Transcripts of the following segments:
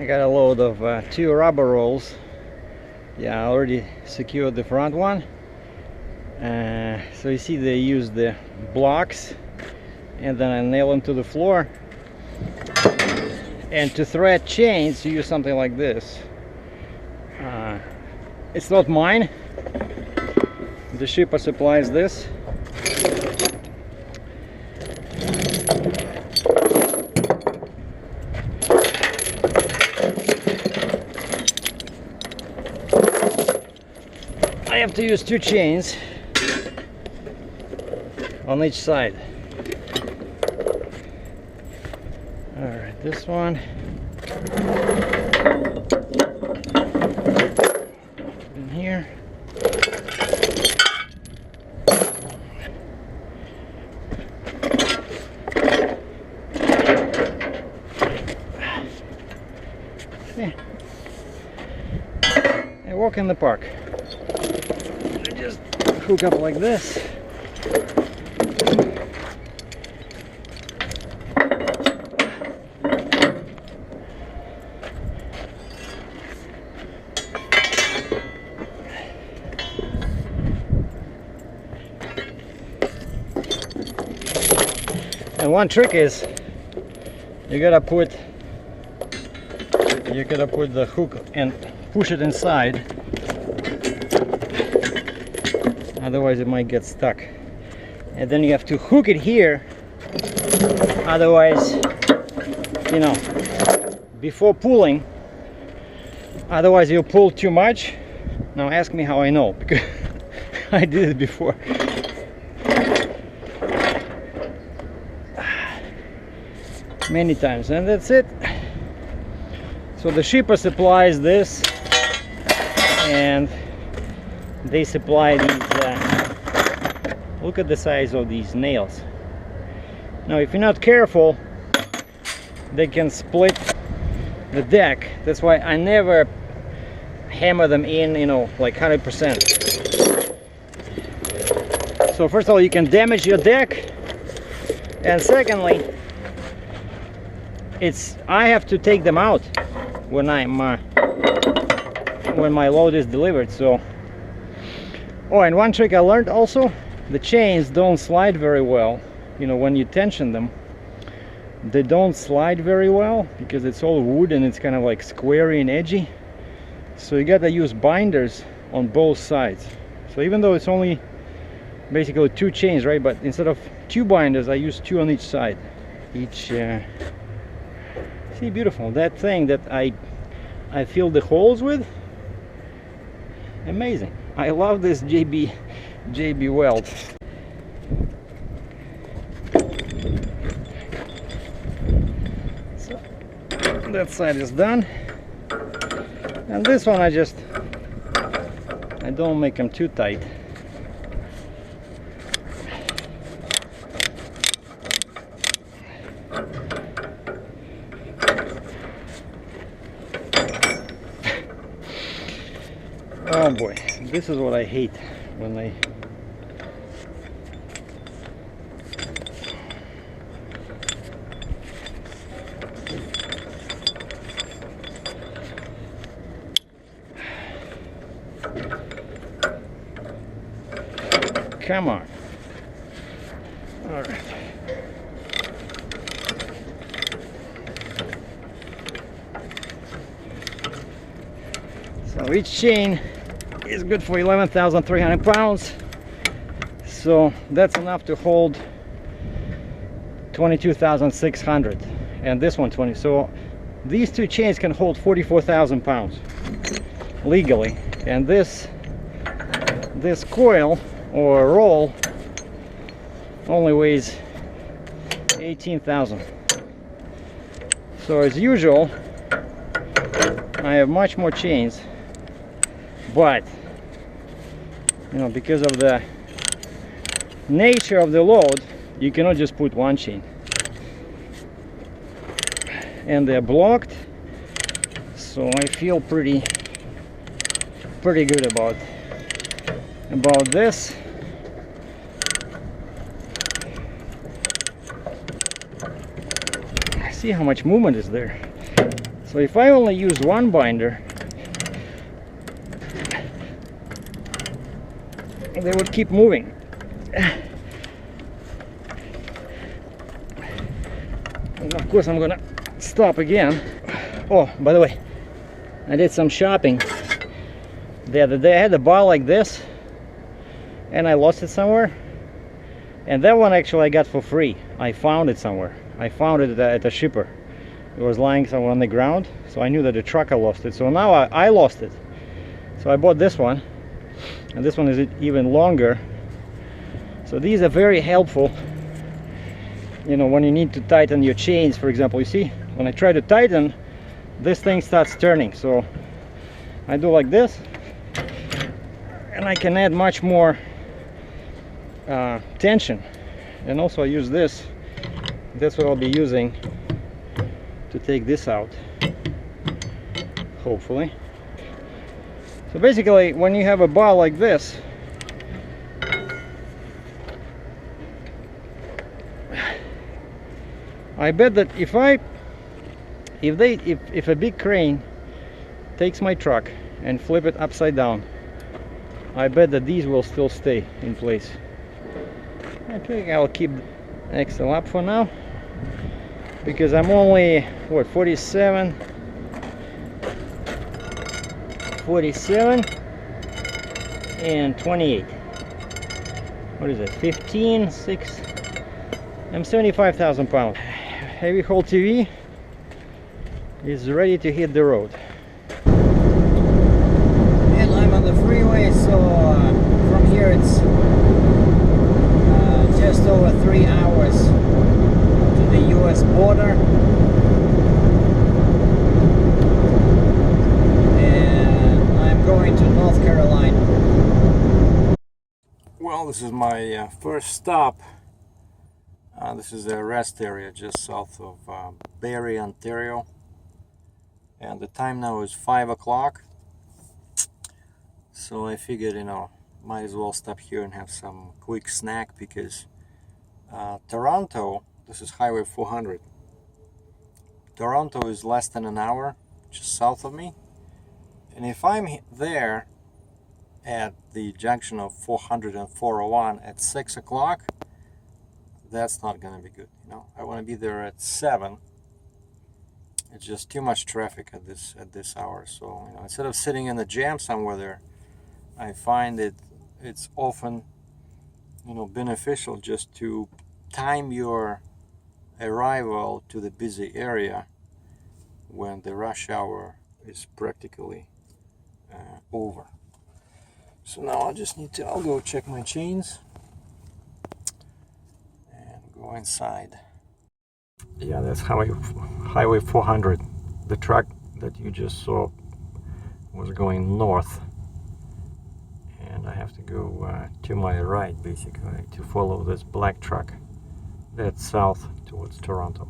got a load of 2 rubber rolls. Yeah, I already secured the front one. So you see they use the blocks, and then I nail them to the floor. And to thread chains, you use something like this. It's not mine. The shipper supplies this. I have to use 2 chains on each side. Alright, this one. In here. Yeah. A walk in the park. I just hook up like this. And one trick is you gotta put the hook and push it inside, otherwise it might get stuck. And then you have to hook it here, otherwise, you know, before pulling, otherwise you'll pull too much. Now ask me how I know, because I did it before. Many times, and that's it. So the shipper supplies this, and they supply these. Look at the size of these nails. Now if you're not careful, they can split the deck. That's why I never hammer them in, you know, like 100%. So first of all, you can damage your deck, and secondly, I have to take them out when when my load is delivered. So, oh, and one trick I learned also, the chains don't slide very well. You know, when you tension them, they don't slide very well because it's all wood and it's kind of like squarey and edgy. So you gotta use binders on both sides. So even though it's only basically 2 chains, right, but instead of 2 binders, I use 2 on each side. See, beautiful. That thing that I fill the holes with, amazing. I love this JB weld. So that side is done, and this one I don't make them too tight. Oh boy, this is what I hate when they come on. All right. So each chain is good for 11,300 pounds, so that's enough to hold 22,600, and this one 20. So these 2 chains can hold 44,000 pounds legally, and this coil or roll only weighs 18,000. So as usual, I have much more chains, but you know, because of the nature of the load, you cannot just put 1 chain, and they're blocked, so I feel pretty good about this. See how much movement is there. So if I only use one binder, they would keep moving. And of course I'm gonna stop again. Oh, by the way, I did some shopping the other day. I had a bar like this and I lost it somewhere, and that one actually I got for free. I found it somewhere. I found it at a shipper. It was lying somewhere on the ground, so I knew that the trucker lost it. So now I lost it, so I bought this one, and this one is even longer. So these are very helpful, you know, when you need to tighten your chains. For example, you see, when I try to tighten, this thing starts turning. So I do like this, and I can add much more tension. And also I use this. That's what I'll be using to take this out, hopefully. So basically, when you have a bar like this, I bet that if a big crane takes my truck and flip it upside down, I bet that these will still stay in place. Okay, I'll keep the axle up for now, because I'm only, what, 47 and 28. What is it? 15, 6. I'm 75,000 pounds. Heavy haul TV is ready to hit the road. And I'm on the freeway, so from here it's just over 3 hours to the US border. And I'm going to North Carolina. Well, this is my first stop. This is a rest area just south of Barrie, Ontario. And the time now is 5 o'clock. So I figured, you know, might as well stop here and have some quick snack, because Toronto, this is Highway 400. Toronto is less than an hour just south of me. And if I'm there at the junction of 400 and 401 at 6 o'clock, that's not going to be good. You know, I want to be there at 7. It's just too much traffic at this hour. So, you know, instead of sitting in the jam somewhere there, I find it's often, you know, beneficial just to time your arrival to the busy area when the rush hour is practically over. So now I'll go check my chains and go inside. Yeah, that's Highway 400. The truck that you just saw was going north, and I have to go to my right, basically, to follow this black truck that's south towards Toronto.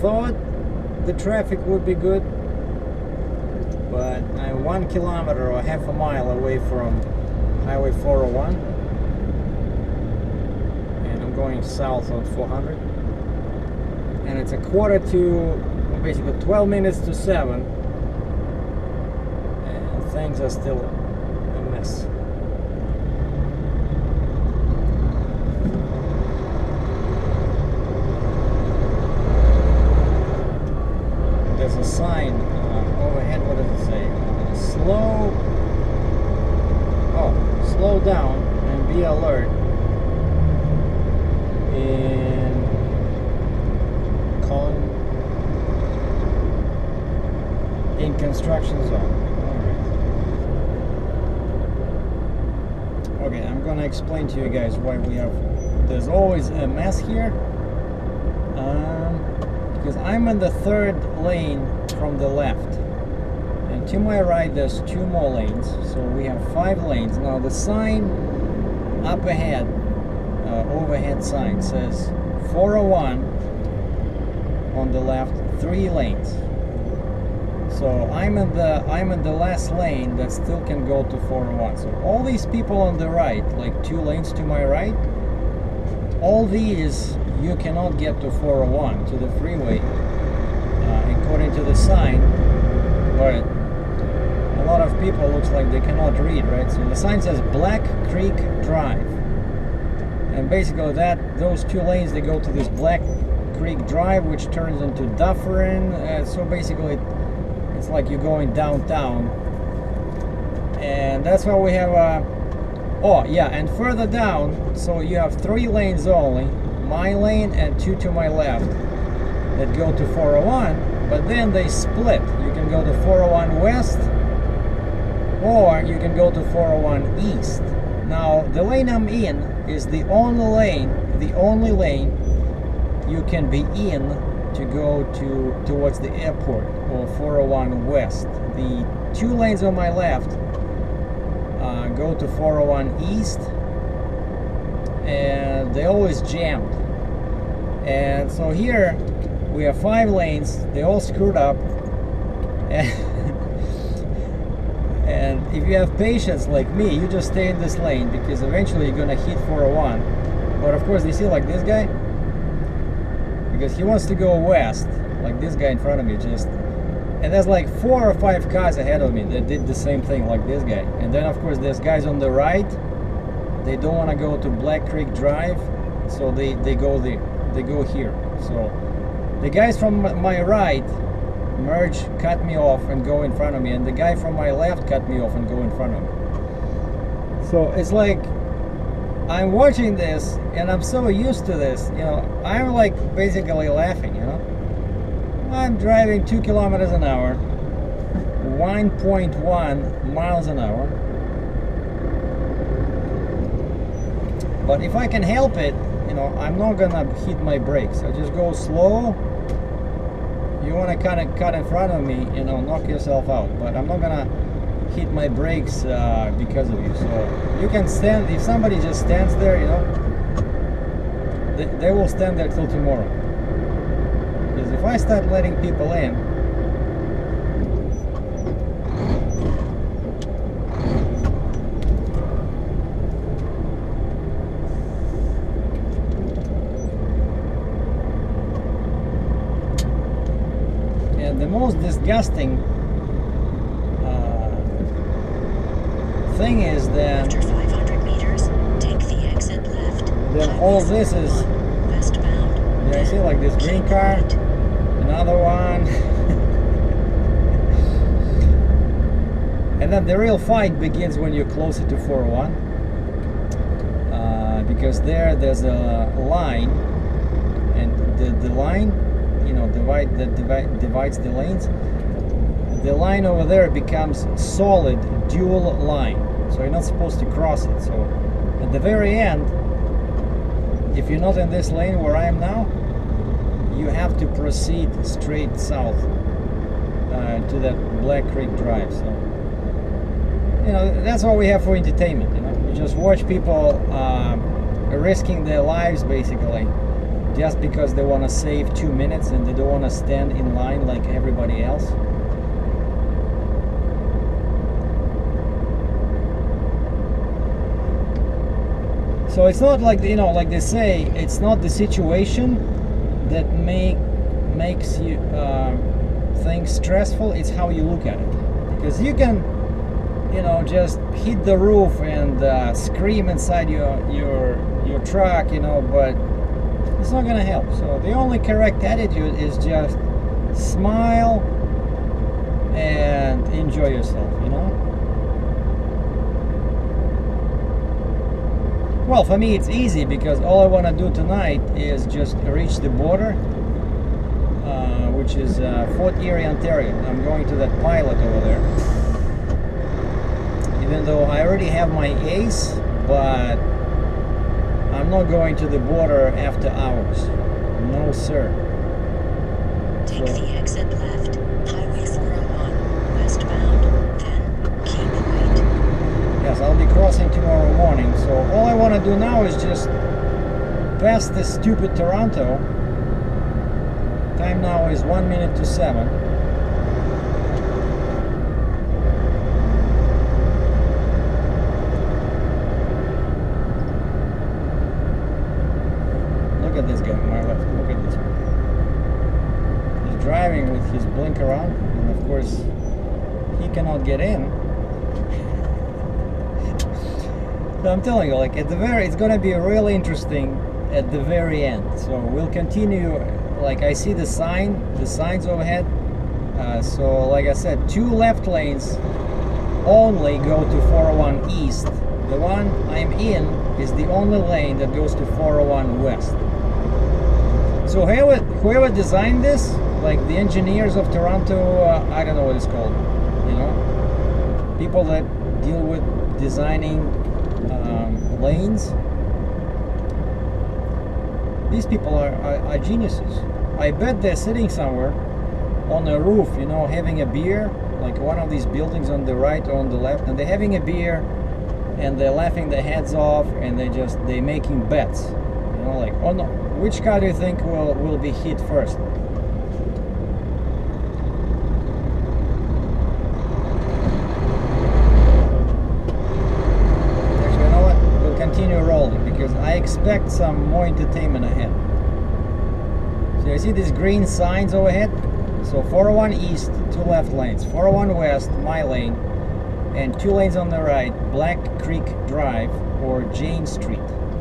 Thought the traffic would be good, but I'm 1 kilometer or half a mile away from Highway 401, and I'm going south on 400, and it's basically 12 minutes to 7, and things are still a mess. There's a sign overhead. What does it say? Slow down and be alert in construction zone. All right. Okay, I'm gonna explain to you guys why there's always a mess here. Because I'm in the third lane from the left, and to my right there's 2 more lanes, so we have 5 lanes. Now the sign up ahead, overhead sign, says 401 on the left, 3 lanes. So I'm in the last lane that still can go to 401. So all these people on the right, like 2 lanes to my right, all these you cannot get to 401, to the freeway, according to the sign. But a lot of people looks like they cannot read, right? So the sign says Black Creek Drive, and basically those 2 lanes, they go to this Black Creek Drive, which turns into Dufferin. So basically it's like you're going downtown, and that's why we have oh yeah, and further down, so you have 3 lanes only, my lane and 2 to my left, that go to 401, but then they split. You can go to 401 West, or you can go to 401 East. Now the lane I'm in is the only lane you can be in to go towards the airport, or 401 West. The 2 lanes on my left go to 401 East, and they always jammed. And so here we have 5 lanes, they all screwed up. And if you have patience like me, you just stay in this lane, because eventually you're gonna hit 401. But of course, you see, like this guy, because he wants to go west, like this guy in front of me just, and there's like 4 or 5 cars ahead of me that did the same thing like this guy. And then of course there's guys on the right, they don't want to go to Black Creek Drive, so they go there, they go here. So the guys from my right merge, cut me off and go in front of me, and the guy from my left cut me off and go in front of me. So it's like I'm watching this and I'm so used to this, you know, I'm like basically laughing, you know. I'm driving 2 kilometers an hour, 1.1 miles an hour. But if I can help it, you know, I'm not gonna hit my brakes. I just go slow. You want to cut in front of me, you know, knock yourself out. But I'm not gonna hit my brakes because of you. So you can stand, if somebody just stands there, you know, they will stand there till tomorrow. Because if I start letting people in, and the most disgusting thing is that after 500 meters, take the exit left. Then all this is westbound. Yeah, I see like this green car, another one. And then the real fight begins when you're closer to 401, because there's a line, and the line, you know, divides the lanes. The line over there becomes solid dual line, so you're not supposed to cross it. So at the very end, if you're not in this lane where I am now, you have to proceed straight south to that Black Creek Drive. So, you know, that's what we have for entertainment. You know, you just watch people risking their lives basically, just because they want to save 2 minutes and they don't want to stand in line like everybody else. So it's not like, you know, like they say, it's not the situation that makes you things stressful, it's how you look at it. Because you can, you know, just hit the roof and scream inside your truck, you know, but it's not gonna help. So the only correct attitude is just smile and enjoy yourself, you know. Well, for me it's easy, because all I want to do tonight is just reach the border, which is Fort Erie, Ontario. I'm going to that pilot over there. Even though I already have my ACE, but I'm not going to the border after hours. No, sir. Take the exit left, Highway 401, westbound, then keep right. Yes, I'll be crossing tomorrow morning. So all I want to do now is just pass this stupid Toronto. Time now is 1 minute to 7. Look at this guy on my left. Look at this one. He's driving with his blinker on, and of course, he cannot get in. So I'm telling you, like it's gonna be really interesting at the very end. So we'll continue. Like I see the signs overhead. So like I said, 2 left lanes only go to 401 east. The one I'm in is the only lane that goes to 401 west. So whoever designed this, like the engineers of Toronto, I don't know what it's called, you know, people that deal with designing lanes. These people are geniuses. I bet they're sitting somewhere on a roof, you know, having a beer, like one of these buildings on the right or on the left, and they're having a beer and they're laughing their heads off, and they're making bets, you know, like, oh no, which car do you think will be hit first? Actually, you know what? We'll continue rolling because I expect some more entertainment ahead. So you see these green signs overhead? So 401 east, 2 left lanes, 401 west, my lane, and 2 lanes on the right, Black Creek Drive or Jane Street.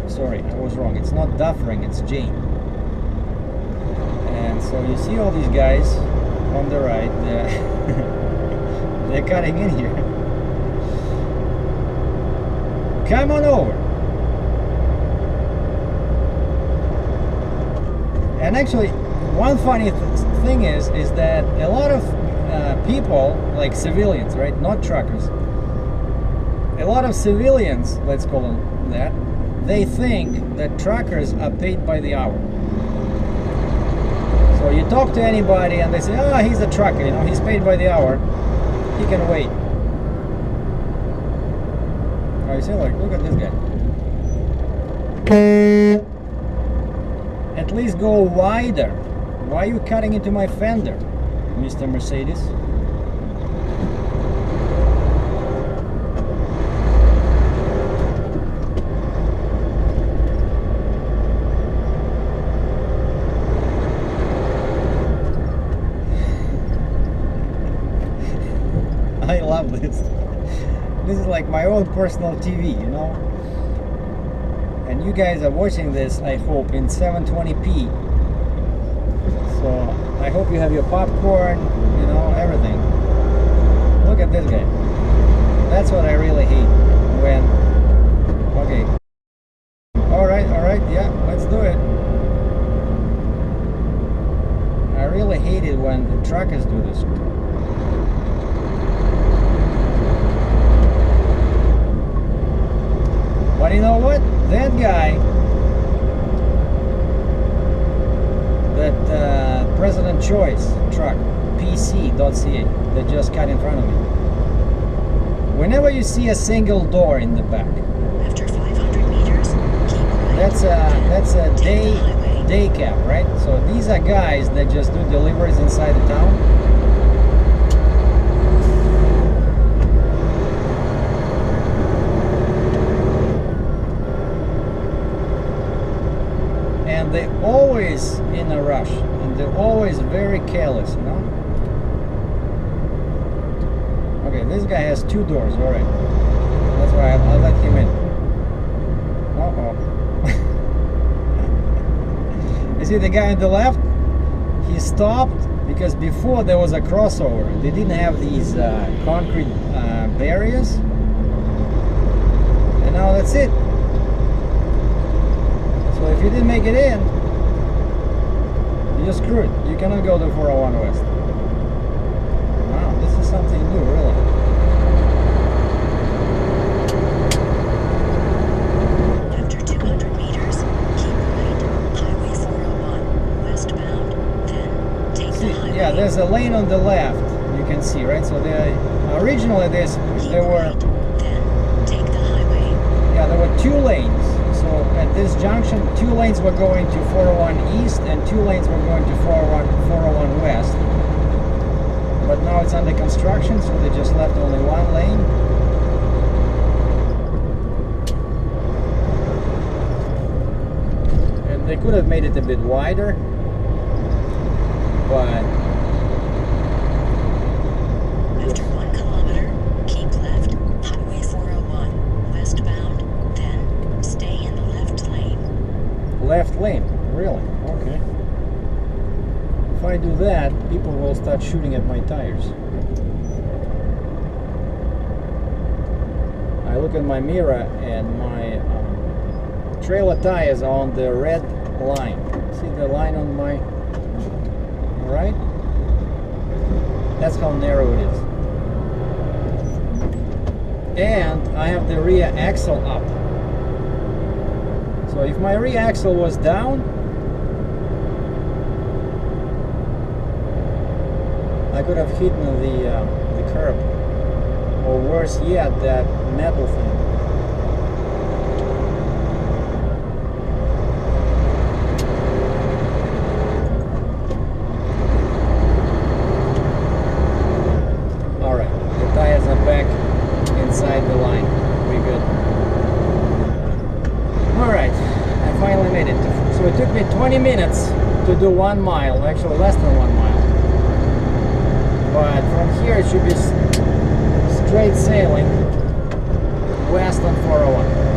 Sorry, I was wrong. It's not Dufferin, it's Jane. And so you see all these guys on the right, they're cutting in here. Come on over. And actually, one funny thing is that a lot of people, like civilians, right, not truckers, a lot of civilians, let's call them that, they think that truckers are paid by the hour. So you talk to anybody and they say, oh, he's a trucker, you know, he's paid by the hour, he can wait. Oh, you see, like, look at this guy. At least go wider. Why are you cutting into my fender, Mr. Mercedes? I love this. This is like my own personal TV, you know? And you guys are watching this, I hope, in 720p. So I hope you have your popcorn, you know, everything. Look at this guy. That's what I really hate when... Okay. Alright, yeah, let's do it. I really hate it when the truckers do this. But you know what? That guy, that President Choice truck, PC.ca, that just cut in front of me. Whenever you see a single door in the back, After 500 meters, keep right. that's a day cab, right? So these are guys that just do deliveries inside the town. And they're always in a rush, and they're always very careless, you know? Okay, this guy has 2 doors, alright. That's why I'll let him in. Uh-oh. You see the guy on the left? He stopped because before there was a crossover. They didn't have these concrete barriers. And now that's it. So if you didn't make it in, you're screwed. You cannot go to 401 West. Wow, this is something new, really. After 200 meters, Yeah, there's a lane on the left. You can see, right? So originally there were Then take the highway. there were 2 lanes. So at this junction, 2 lanes were going to 401 East and 2 lanes were going to 401 West. But now it's under construction, so they just left only 1 lane. And they could have made it a bit wider, but After 1 kilometer, keep left, Highway 401, westbound, then stay in the left lane. left lane, really? Okay. If I do that, people will start shooting at my tires. I look at my mirror and my trailer tires are on the red line. See the line on my right? That's how narrow it is. And I have the rear axle up. So if my rear axle was down, I could have hit the curb, or worse yet, that metal thing. All right, the tires are back inside the line. We're good. All right, I finally made it. So it took me 20 minutes to do 1 mile, actually less than 1 mile. But from here it should be straight sailing west on 401.